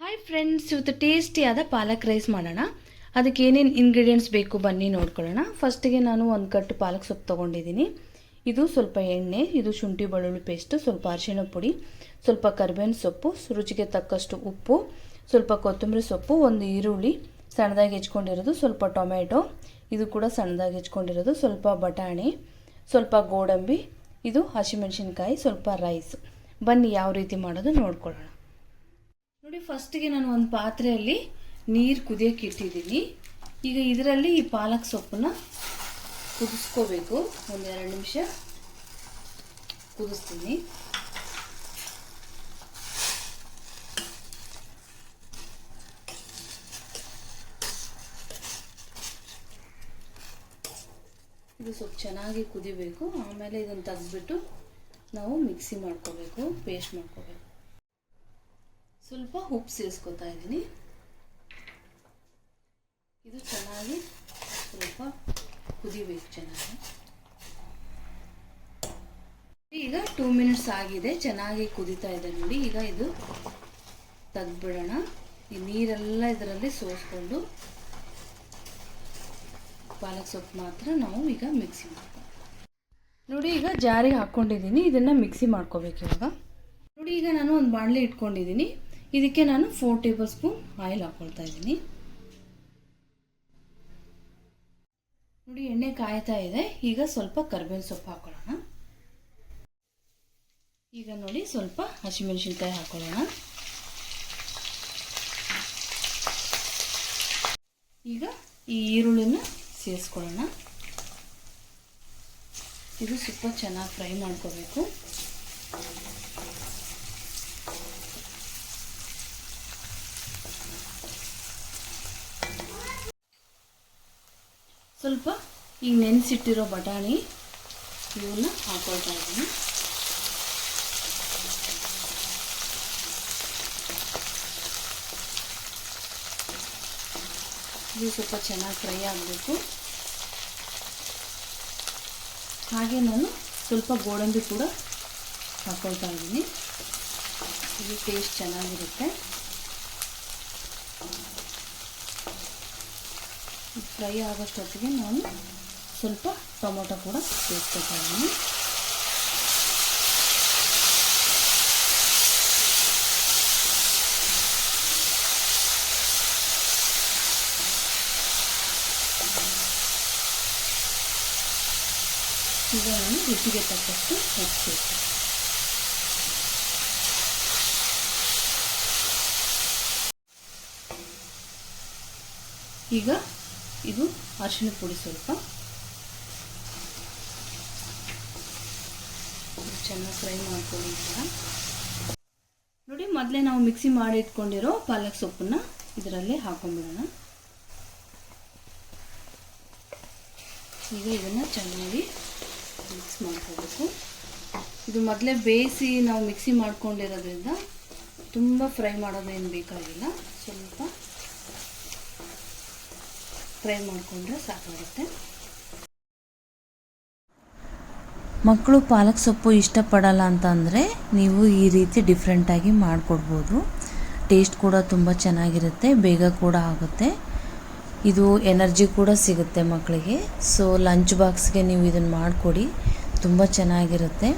Hi friends, ಇವತ್ತು ಟೇಸ್ಟಿಯಾದ ಪಾಲಕ್ rice ಮಾಡೋಣ. ಅದಕ್ಕೆ ಏನೇನು ಇಂಗ್ರೀಡಿಯೆಂಟ್ಸ್ ಬೇಕು ಬನ್ನಿ ನೋಡ್ಕೊಳ್ಳೋಣ. ಫಸ್ಟಿಗೆ ನಾನು ಒಂದು ಕಟ್ಟು ಪಾಲಕ್ ಸೊಪ್ಪು ತೊಗೊಂಡಿದ್ದೀನಿ. ಇದು ಸ್ವಲ್ಪ ಎಣ್ಣೆ, ಇದು ಶುಂಠಿ ಬೆಳ್ಳುಳ್ಳಿ ಪೇಸ್ಟು, ಸ್ವಲ್ಪ ಅರಿಶಿಣ ಪುಡಿ, ಸ್ವಲ್ಪ ಕರಿಬೇವಿನ ಸೊಪ್ಪು, ರುಚಿಗೆ ತಕ್ಕಷ್ಟು ಉಪ್ಪು, ಸ್ವಲ್ಪ ಕೊತ್ತಂಬರಿ ಸೊಪ್ಪು, ಒಂದು ಈರುಳ್ಳಿ ಸಣ್ಣದಾಗಿ ಹೆಚ್ಕೊಂಡಿರೋದು, ಸ್ವಲ್ಪ ಟೊಮೆಟೊ ಇದು ಕೂಡ ಸಣ್ಣದಾಗಿ ಹೆಚ್ಕೊಂಡಿರೋದು, ಸ್ವಲ್ಪ ಬಟಾಣಿ, ಸ್ವಲ್ಪ ಗೋಡಂಬಿ, ಇದು ಹಸಿಮೆಣಸಿನ್ಕಾಯಿ, ಸ್ವಲ್ಪ ರೈಸ್. ಬನ್ನಿ ಯಾವ ರೀತಿ ಮಾಡೋದು ನೋಡ್ಕೊಳ್ಳೋಣ. ನೋಡಿ, ಫಸ್ಟಿಗೆ ನಾನು ಒಂದು ಪಾತ್ರೆಯಲ್ಲಿ ನೀರು ಕುದಿಯೋಕ್ಕೆ ಇಟ್ಟಿದ್ದೀನಿ. ಈಗ ಇದರಲ್ಲಿ ಈ ಪಾಲಕ್ ಸೊಪ್ಪನ್ನ ಕುದಿಸ್ಕೋಬೇಕು. ಒಂದು 2 ನಿಮಿಷ ಕುದಿಸ್ತೀನಿ. ಇದು ಸ್ವಲ್ಪ ಚೆನ್ನಾಗಿ ಕುದಿಬೇಕು. ಆಮೇಲೆ ಇದನ್ನು ತೆಗೆದ್ಬಿಟ್ಟು ನಾವು ಮಿಕ್ಸಿ ಮಾಡ್ಕೋಬೇಕು, ಪೇಸ್ಟ್ ಮಾಡ್ಕೋಬೇಕು. ಸ್ವಲ್ಪ ಉಪ್ಪು ಸೇರಿಸ್ಕೊತಾ ಇದ್ದೀನಿ. ಇದು ಚೆನ್ನಾಗಿ ಸ್ವಲ್ಪ ಕುದಿಬೇಕು ಚೆನ್ನಾಗಿ. ಈಗ 2 ಮಿನಿಟ್ಸ್ ಆಗಿದೆ, ಚೆನ್ನಾಗಿ ಕುದೀತಾ ಇದೆ ನೋಡಿ. ಈಗ ಇದು ತೆಗೆದ್ಬಿಡೋಣ. ಈ ನೀರೆಲ್ಲ ಇದರಲ್ಲಿ ಸೋಸ್ಕೊಂಡು ಪಾಲಕ್ ಸೊಪ್ಪು ಮಾತ್ರ ನಾವು ಈಗ ಮಿಕ್ಸಿ ಮಾಡ್ತೀವಿ. ನೋಡಿ, ಈಗ ಜಾರಿಗೆ ಹಾಕ್ಕೊಂಡಿದ್ದೀನಿ. ಇದನ್ನು ಮಿಕ್ಸಿ ಮಾಡ್ಕೋಬೇಕು ಇವಾಗ. ನೋಡಿ, ಈಗ ನಾನು ಒಂದು ಬಾಣಲೆ ಇಟ್ಕೊಂಡಿದ್ದೀನಿ. ಇದಕ್ಕೆ ನಾನು 4 ಟೇಬಲ್ ಸ್ಪೂನ್ ಆಯಿಲ್ ಹಾಕ್ಕೊಳ್ತಾ ಇದ್ದೀನಿ. ನೋಡಿ, ಎಣ್ಣೆ ಕಾಯ್ತಾ ಇದೆ. ಈಗ ಸ್ವಲ್ಪ ಕರಿಬೇವಿನ ಸೊಪ್ಪು ಹಾಕೊಳ್ಳೋಣ. ಈಗ ನೋಡಿ, ಸ್ವಲ್ಪ ಹಸಿಮೆಣಸಿನ್ಕಾಯಿ ಹಾಕೊಳ್ಳೋಣ. ಈಗ ಈ ಈರುಳ್ಳಿನ ಸೇರಿಸ್ಕೊಳ್ಳೋಣ. ಇದು ಸ್ವಲ್ಪ ಚೆನ್ನಾಗಿ ಫ್ರೈ ಮಾಡ್ಕೋಬೇಕು. ಸ್ವಲ್ಪ ಈಗ ನೆನೆಸಿಟ್ಟಿರೋ ಬಟಾಣಿ ಇವನ್ನ ಹಾಕೊಳ್ತಾ ಇದ್ದೀನಿ. ಇದು ಸ್ವಲ್ಪ ಚೆನ್ನಾಗಿ ಫ್ರೈ ಆಗಬೇಕು. ಹಾಗೆ ನಾನು ಸ್ವಲ್ಪ ಗೋಡಂಬಿ ಕೂಡ ಹಾಕೊಳ್ತಾ ಇದ್ದೀನಿ. ಇದು ಟೇಸ್ಟ್ ಚೆನ್ನಾಗಿರುತ್ತೆ. ಫ್ರೈ ಆಗೋಷ್ಟೊತ್ತಿಗೆ ನಾನು ಸ್ವಲ್ಪ ಟೊಮೊಟೊ ಕೂಡ ಸೇರಿಸ್ಕೊತಾ ಇದ್ದೀನಿ. ಈಗ ನಾನು ರುಚಿಗೆ ತಕ್ಕಷ್ಟು ಉಪ್ಪು ಸೇರಿಸ್ತೀನಿ. ಈಗ ಇದು ಅರಿಶಿಣ ಪುಡಿ ಸ್ವಲ್ಪ ಚೆನ್ನಾಗಿ ಫ್ರೈ ಮಾಡ್ಕೊಳ್ಳಿ. ನೋಡಿ, ಮೊದಲೇ ನಾವು ಮಿಕ್ಸಿ ಮಾಡಿ ಇಟ್ಕೊಂಡಿರೋ ಪಾಲಕ್ ಸೊಪ್ಪನ್ನ ಇದರಲ್ಲೇ ಹಾಕೊಂಡ್ಬಿಡೋಣ. ಈಗ ಇದನ್ನು ಚೆನ್ನಾಗಿ ಮಿಕ್ಸ್ ಮಾಡ್ಕೋಬೇಕು. ಇದು ಮೊದಲೇ ಬೇಯಿಸಿ ನಾವು ಮಿಕ್ಸಿ ಮಾಡ್ಕೊಂಡಿರೋದ್ರಿಂದ ತುಂಬ ಫ್ರೈ ಮಾಡೋದೇನು ಬೇಕಾಗಿಲ್ಲ. ಸ್ವಲ್ಪ ಫ್ರೈ ಮಾಡಿಕೊಂಡ್ರೆ ಸಾಕಾಗುತ್ತೆ. ಮಕ್ಕಳು ಪಾಲಕ್ ಸೊಪ್ಪು ಇಷ್ಟಪಡಲ್ಲ ಅಂತಂದರೆ ನೀವು ಈ ರೀತಿ ಡಿಫ್ರೆಂಟಾಗಿ ಮಾಡಿಕೊಡ್ಬೋದು. ಟೇಸ್ಟ್ ಕೂಡ ತುಂಬ ಚೆನ್ನಾಗಿರುತ್ತೆ, ಬೇಗ ಕೂಡ ಆಗುತ್ತೆ. ಇದು ಎನರ್ಜಿ ಕೂಡ ಸಿಗುತ್ತೆ ಮಕ್ಕಳಿಗೆ. ಸೊ ಲಂಚ್ ಬಾಕ್ಸ್ಗೆ ನೀವು ಇದನ್ನು ಮಾಡಿಕೊಡಿ, ತುಂಬ ಚೆನ್ನಾಗಿರುತ್ತೆ.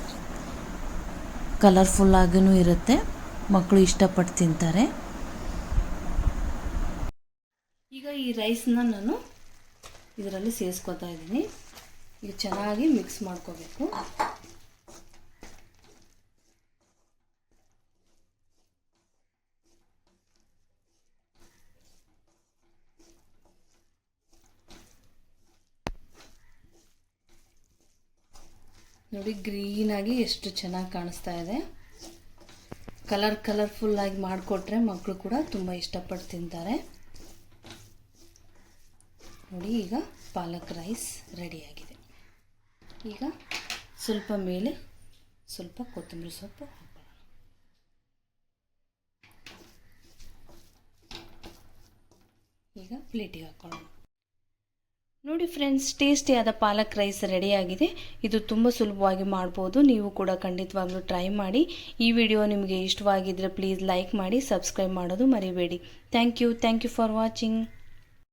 ಕಲರ್ಫುಲ್ಲಾಗೂ ಇರುತ್ತೆ, ಮಕ್ಕಳು ಇಷ್ಟಪಟ್ಟು ತಿಂತಾರೆ. ಈಗ ಈ ರೈಸ್ನ ನಾನು ಇದರಲ್ಲಿ ಸೇರಿಸ್ಕೊತಾ ಇದ್ದೀನಿ. ಇದು ಚೆನ್ನಾಗಿ ಮಿಕ್ಸ್ ಮಾಡ್ಕೋಬೇಕು. ನೋಡಿ, ಗ್ರೀನಾಗಿ ಎಷ್ಟು ಚೆನ್ನಾಗಿ ಕಾಣಿಸ್ತಾ ಇದೆ. ಕಲರ್ಫುಲ್ಲಾಗಿ ಮಾಡಿಕೊಟ್ರೆ ಮಕ್ಕಳು ಕೂಡ ತುಂಬ ಇಷ್ಟಪಟ್ಟು ತಿಂತಾರೆ. ನೋಡಿ, ಈಗ ಪಾಲಕ್ ರೈಸ್ ರೆಡಿಯಾಗಿದೆ. ಈಗ ಸ್ವಲ್ಪ ಮೇಲೆ ಸ್ವಲ್ಪ ಕೊತ್ತಂಬರಿ ಸೊಪ್ಪು ಹಾಕೋಣ. ಈಗ ಪ್ಲೇಟಿಗೆ ಹಾಕೊಳ್ಳೋಣ. ನೋಡಿ ಫ್ರೆಂಡ್ಸ್, ಟೇಸ್ಟಿಯಾದ ಪಾಲಕ್ ರೈಸ್ ರೆಡಿಯಾಗಿದೆ. ಇದು ತುಂಬ ಸುಲಭವಾಗಿ ಮಾಡ್ಬೋದು. ನೀವು ಕೂಡ ಖಂಡಿತವಾಗ್ಲೂ ಟ್ರೈ ಮಾಡಿ. ಈ ವಿಡಿಯೋ ನಿಮಗೆ ಇಷ್ಟವಾಗಿದ್ದರೆ ಪ್ಲೀಸ್ ಲೈಕ್ ಮಾಡಿ, ಸಬ್ಸ್ಕ್ರೈಬ್ ಮಾಡೋದು ಮರಿಬೇಡಿ. Thank you for watching.